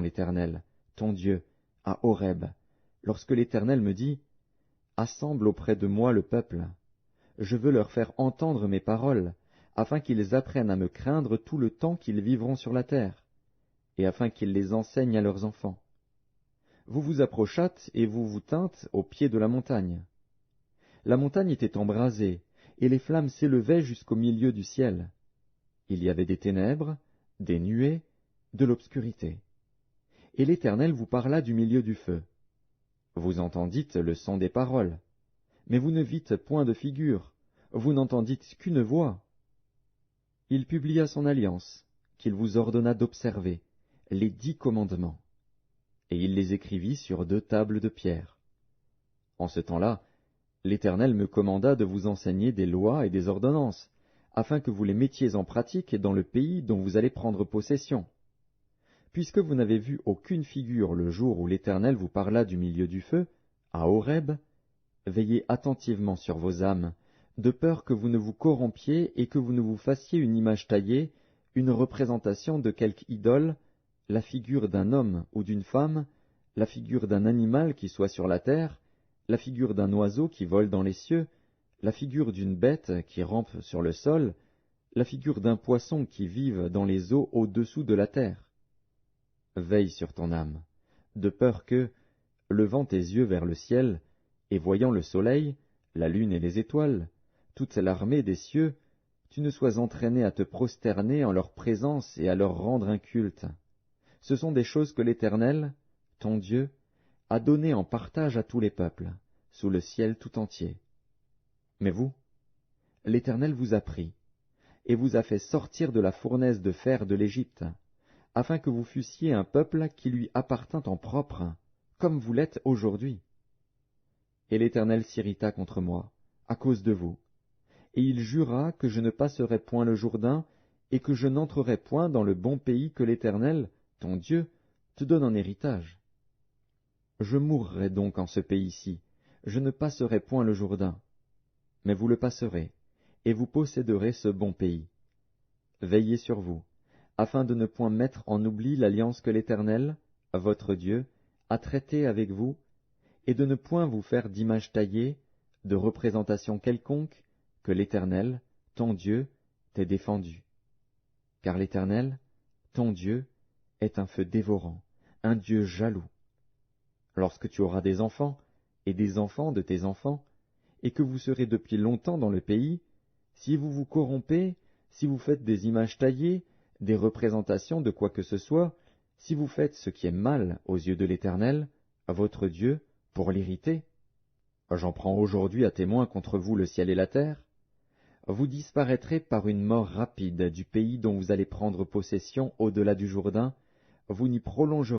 l'Éternel, ton Dieu, à Horeb, lorsque l'Éternel me dit, Assemble auprès de moi le peuple. Je veux leur faire entendre mes paroles, afin qu'ils apprennent à me craindre tout le temps qu'ils vivront sur la terre, et afin qu'ils les enseignent à leurs enfants. Vous vous approchâtes et vous vous tîntes au pied de la montagne. La montagne était embrasée, et les flammes s'élevaient jusqu'au milieu du ciel. Il y avait des ténèbres, des nuées, de l'obscurité. Et l'Éternel vous parla du milieu du feu. Vous entendîtes le son des paroles, mais vous ne vîtes point de figure, vous n'entendîtes qu'une voix. Il publia son alliance, qu'il vous ordonna d'observer, les 10 commandements, et il les écrivit sur 2 tables de pierre. En ce temps-là, l'Éternel me commanda de vous enseigner des lois et des ordonnances, afin que vous les mettiez en pratique dans le pays dont vous allez prendre possession. Puisque vous n'avez vu aucune figure le jour où l'Éternel vous parla du milieu du feu, à Horeb, veillez attentivement sur vos âmes, de peur que vous ne vous corrompiez et que vous ne vous fassiez une image taillée, une représentation de quelque idole, la figure d'un homme ou d'une femme, la figure d'un animal qui soit sur la terre, la figure d'un oiseau qui vole dans les cieux, la figure d'une bête qui rampe sur le sol, la figure d'un poisson qui vive dans les eaux au-dessous de la terre. Veille sur ton âme, de peur que, levant tes yeux vers le ciel, et voyant le soleil, la lune et les étoiles, toute l'armée des cieux, tu ne sois entraîné à te prosterner en leur présence et à leur rendre un culte. Ce sont des choses que l'Éternel, ton Dieu, a données en partage à tous les peuples, sous le ciel tout entier. Mais vous, l'Éternel vous a pris, et vous a fait sortir de la fournaise de fer de l'Égypte, afin que vous fussiez un peuple qui lui appartint en propre, comme vous l'êtes aujourd'hui. Et l'Éternel s'irrita contre moi, à cause de vous, et il jura que je ne passerais point le Jourdain, et que je n'entrerais point dans le bon pays que l'Éternel, ton Dieu, te donne en héritage. Je mourrai donc en ce pays-ci, je ne passerai point le Jourdain, mais vous le passerez, et vous posséderez ce bon pays. Veillez sur vous, afin de ne point mettre en oubli l'alliance que l'Éternel, votre Dieu, a traitée avec vous, et de ne point vous faire d'image taillée, de représentation quelconque, que l'Éternel, ton Dieu, t'ait défendu. Car l'Éternel, ton Dieu, est un feu dévorant, un Dieu jaloux. Lorsque tu auras des enfants, et des enfants de tes enfants, et que vous serez depuis longtemps dans le pays, si vous vous corrompez, si vous faites des images taillées, des représentations de quoi que ce soit, si vous faites ce qui est mal aux yeux de l'Éternel, votre Dieu, pour l'irriter, j'en prends aujourd'hui à témoin contre vous le ciel et la terre, vous disparaîtrez par une mort rapide du pays dont vous allez prendre possession au-delà du Jourdain, vous n'y prolongerez